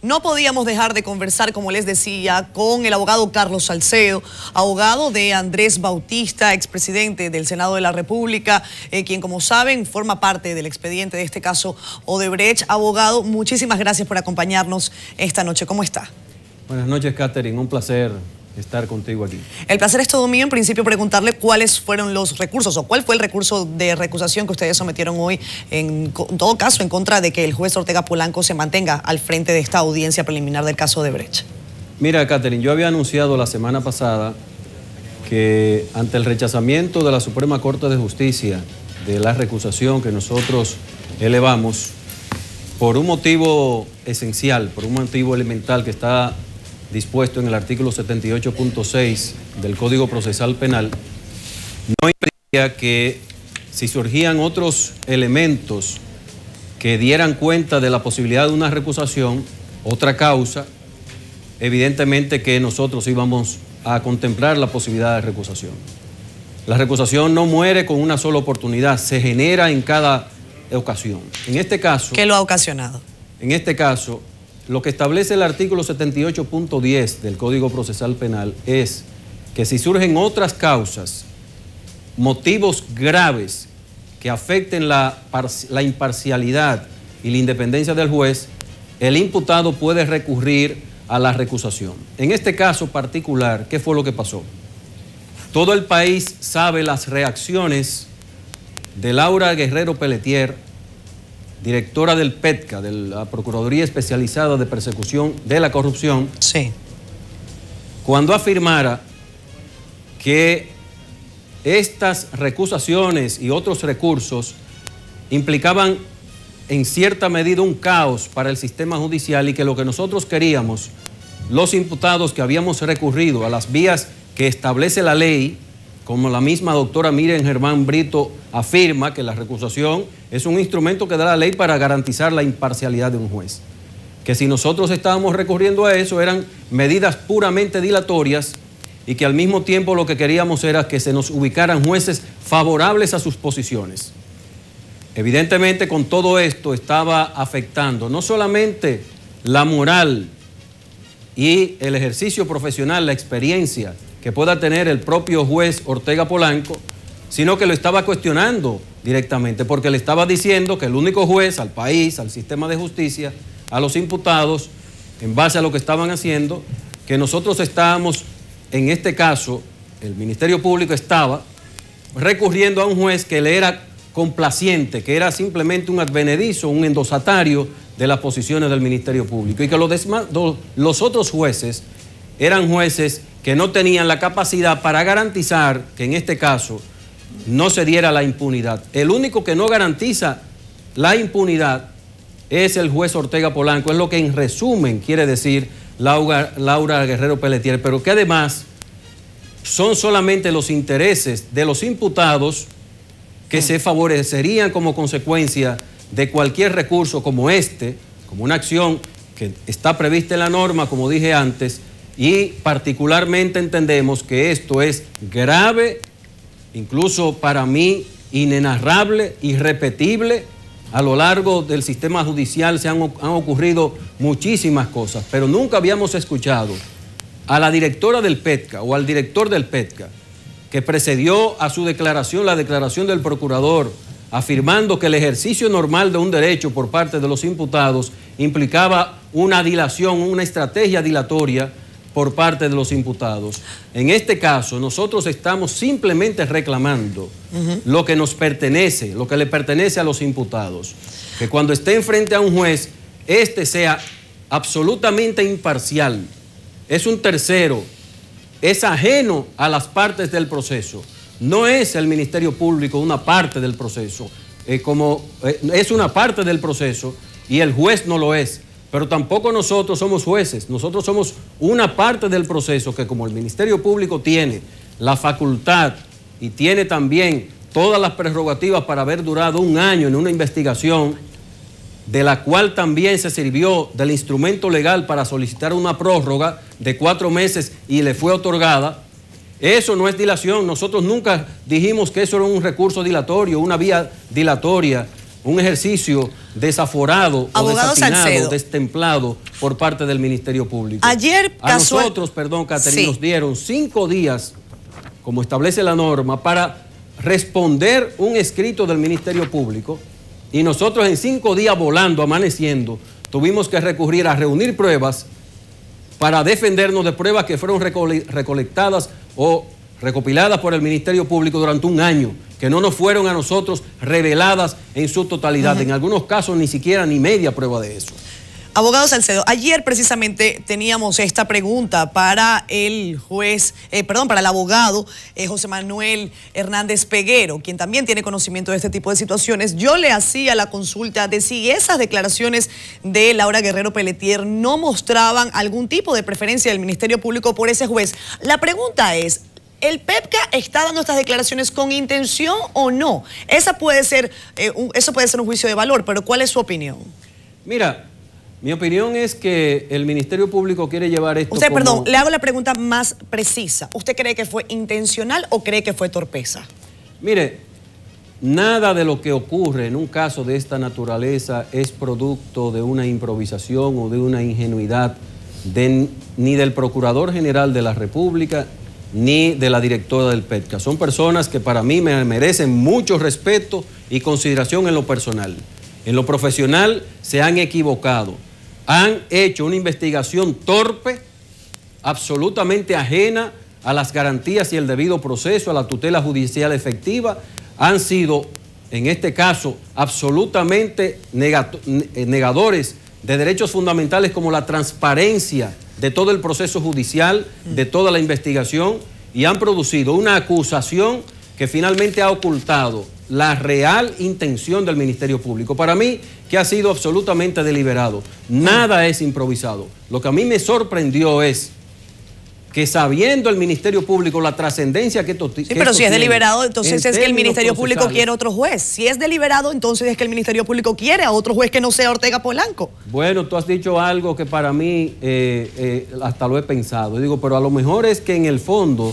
No podíamos dejar de conversar, como les decía, con el abogado Carlos Salcedo, abogado de Andrés Bautista, expresidente del Senado de la República, quien, como saben, forma parte del expediente de este caso Odebrecht. Abogado, muchísimas gracias por acompañarnos esta noche. ¿Cómo está? Buenas noches, Catherine. Un placer estar contigo aquí. El placer es todo mío. En principio, preguntarle cuáles fueron los recursos o cuál fue el recurso de recusación que ustedes sometieron hoy, en todo caso, en contra de que el juez Ortega Polanco se mantenga al frente de esta audiencia preliminar del caso Odebrecht. Mira, Catherine, yo había anunciado la semana pasada que ante el rechazamiento de la Suprema Corte de Justicia de la recusación que nosotros elevamos, por un motivo esencial, por un motivo elemental que está dispuesto en el artículo 78.6 del Código Procesal Penal, no impedía que si surgían otros elementos que dieran cuenta de la posibilidad de una recusación, otra causa, evidentemente que nosotros íbamos a contemplar la posibilidad de recusación. La recusación no muere con una sola oportunidad, se genera en cada ocasión. En este caso... ¿Qué lo ha ocasionado? En este caso, lo que establece el artículo 78.10 del Código Procesal Penal es que si surgen otras causas, motivos graves que afecten la imparcialidad y la independencia del juez, el imputado puede recurrir a la recusación. En este caso particular, ¿qué fue lo que pasó? Todo el país sabe las reacciones de Laura Guerrero Pelletier, directora del PETCA, de la Procuraduría Especializada de Persecución de la Corrupción, sí, cuando afirmara que estas recusaciones y otros recursos implicaban en cierta medida un caos para el sistema judicial y que lo que nosotros queríamos, los imputados que habíamos recurrido a las vías que establece la ley, como la misma doctora Miriam Germán Brito afirma que la recusación es un instrumento que da la ley para garantizar la imparcialidad de un juez. Que si nosotros estábamos recurriendo a eso eran medidas puramente dilatorias y que al mismo tiempo lo que queríamos era que se nos ubicaran jueces favorables a sus posiciones. Evidentemente con todo esto estaba afectando no solamente la moral y el ejercicio profesional, la experiencia que pueda tener el propio juez Ortega Polanco, sino que lo estaba cuestionando directamente, porque le estaba diciendo que el único juez al país, al sistema de justicia, a los imputados, en base a lo que estaban haciendo, que nosotros estábamos, en este caso, el Ministerio Público estaba recurriendo a un juez que le era complaciente, que era simplemente un advenedizo, un endosatario de las posiciones del Ministerio Público, y que los otros jueces eran jueces que no tenían la capacidad para garantizar que en este caso no se diera la impunidad. El único que no garantiza la impunidad es el juez Ortega Polanco, es lo que en resumen quiere decir Laura Guerrero Pelletier, pero que además son solamente los intereses de los imputados que se favorecerían como consecuencia de cualquier recurso como este, como una acción que está prevista en la norma, como dije antes, y particularmente entendemos que esto es grave, incluso para mí inenarrable, irrepetible. A lo largo del sistema judicial han ocurrido muchísimas cosas, pero nunca habíamos escuchado a la directora del PETCA o al director del PETCA, que precedió a su declaración, la declaración del procurador, afirmando que el ejercicio normal de un derecho por parte de los imputados implicaba una dilación, una estrategia dilatoria por parte de los imputados. En este caso, nosotros estamos simplemente reclamando lo que nos pertenece, lo que le pertenece a los imputados. Que cuando estén frente a un juez, este sea absolutamente imparcial, es un tercero, es ajeno a las partes del proceso. No es el Ministerio Público una parte del proceso, es una parte del proceso y el juez no lo es. Pero tampoco nosotros somos jueces, nosotros somos una parte del proceso que como el Ministerio Público tiene la facultad y tiene también todas las prerrogativas para haber durado un año en una investigación, de la cual también se sirvió del instrumento legal para solicitar una prórroga de 4 meses y le fue otorgada, eso no es dilación. Nosotros nunca dijimos que eso era un recurso dilatorio, una vía dilatoria un ejercicio desaforado o Abogado desatinado, Salcedo, destemplado por parte del Ministerio Público. Ayer nosotros, Catherine, nos dieron 5 días, como establece la norma, para responder un escrito del Ministerio Público, y nosotros en 5 días volando, amaneciendo, tuvimos que recurrir a reunir pruebas para defendernos de pruebas que fueron recolectadas o recopiladas por el Ministerio Público durante un año, que no nos fueron a nosotros reveladas en su totalidad. En algunos casos ni siquiera ni media prueba de eso. Abogado Salcedo, ayer precisamente teníamos esta pregunta para el juez, para el abogado José Manuel Hernández Peguero, quien también tiene conocimiento de este tipo de situaciones. Yo le hacía la consulta de si esas declaraciones de Laura Guerrero Pelletier no mostraban algún tipo de preferencia del Ministerio Público por ese juez. La pregunta es, ¿el PEPCA está dando estas declaraciones con intención o no? Eso puede ser un juicio de valor, pero ¿cuál es su opinión? Mira, mi opinión es que el Ministerio Público quiere llevar esto Perdón, le hago la pregunta más precisa. ¿Usted cree que fue intencional o cree que fue torpeza? Mire, nada de lo que ocurre en un caso de esta naturaleza es producto de una improvisación o de una ingenuidad ni del Procurador General de la República ni de la directora del PEPCA. Son personas que para mí me merecen mucho respeto y consideración en lo personal. En lo profesional se han equivocado. Han hecho una investigación torpe, absolutamente ajena a las garantías y el debido proceso, a la tutela judicial efectiva. Han sido, en este caso, absolutamente negadores de derechos fundamentales como la transparencia de todo el proceso judicial, de toda la investigación, y han producido una acusación que finalmente ha ocultado la real intención del Ministerio Público. Para mí, que ha sido absolutamente deliberado. Nada es improvisado. Lo que a mí me sorprendió es que, sabiendo el Ministerio Público la trascendencia que esto tiene... Sí, pero si es deliberado, entonces es que el Ministerio Público quiere otro juez. Si es deliberado, entonces es que el Ministerio Público quiere a otro juez que no sea Ortega Polanco. Bueno, tú has dicho algo que para mí hasta lo he pensado. Digo, pero a lo mejor es que en el fondo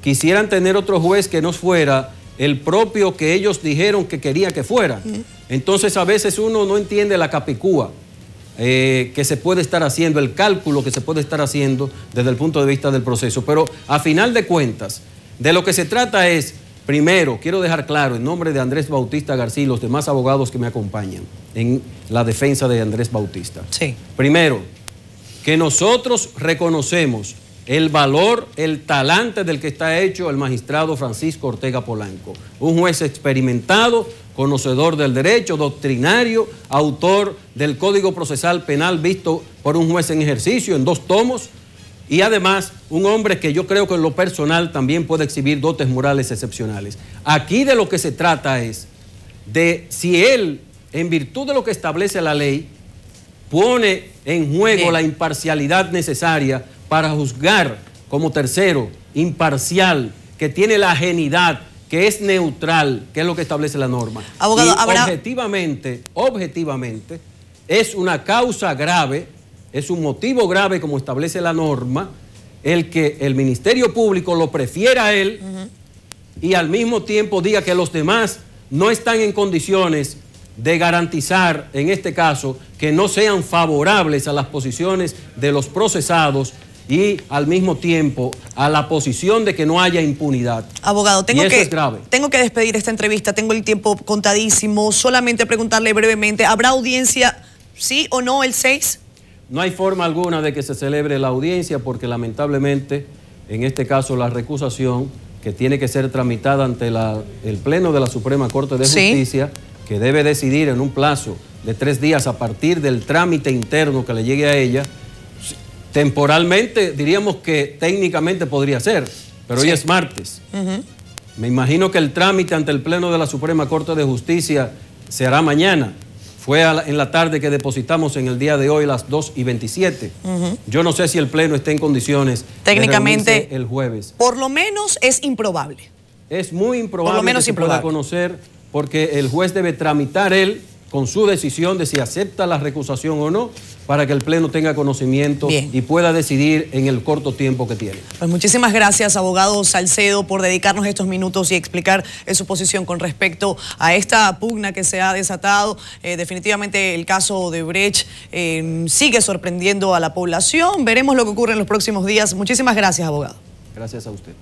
quisieran tener otro juez que no fuera el propio que ellos dijeron que quería que fuera. Entonces a veces uno no entiende la capicúa que se puede estar haciendo, el cálculo que se puede estar haciendo desde el punto de vista del proceso. Pero a final de cuentas, de lo que se trata es, primero, quiero dejar claro en nombre de Andrés Bautista García y los demás abogados que me acompañan en la defensa de Andrés Bautista. Sí. Primero, que nosotros reconocemos el valor, el talante del que está hecho el magistrado Francisco Ortega Polanco. Un juez experimentado, conocedor del derecho, doctrinario, autor del Código Procesal Penal visto por un juez en ejercicio en 2 tomos, y además un hombre que yo creo que en lo personal también puede exhibir dotes morales excepcionales. Aquí de lo que se trata es de si él, en virtud de lo que establece la ley, pone en juego la imparcialidad necesaria para juzgar como tercero, imparcial, que tiene la ajenidad, que es neutral, que es lo que establece la norma. Abogado, objetivamente, es una causa grave, es un motivo grave, como establece la norma, el que el Ministerio Público lo prefiera a él y al mismo tiempo diga que los demás no están en condiciones de garantizar, en este caso, que no sean favorables a las posiciones de los procesados y al mismo tiempo a la posición de que no haya impunidad. Abogado, eso es grave. Tengo que despedir esta entrevista, tengo el tiempo contadísimo, solamente preguntarle brevemente, ¿habrá audiencia sí o no el 6? No hay forma alguna de que se celebre la audiencia porque lamentablemente, en este caso la recusación, que tiene que ser tramitada ante el Pleno de la Suprema Corte de Justicia, que debe decidir en un plazo de 3 días a partir del trámite interno que le llegue a ella. Temporalmente diríamos que técnicamente podría ser, pero hoy es martes. Me imagino que el trámite ante el Pleno de la Suprema Corte de Justicia se hará mañana. Fue en la tarde que depositamos en el día de hoy las 2:27. Yo no sé si el Pleno está en condiciones técnicamente de reunirse el jueves. Por lo menos es improbable. Es muy improbable por lo menos que se pueda conocer porque el juez debe tramitar él con su decisión de si acepta la recusación o no, para que el Pleno tenga conocimiento y pueda decidir en el corto tiempo que tiene. Pues muchísimas gracias, abogado Salcedo, por dedicarnos estos minutos y explicar su posición con respecto a esta pugna que se ha desatado. Definitivamente el caso de Brecht sigue sorprendiendo a la población. Veremos lo que ocurre en los próximos días. Muchísimas gracias, abogado. Gracias a usted.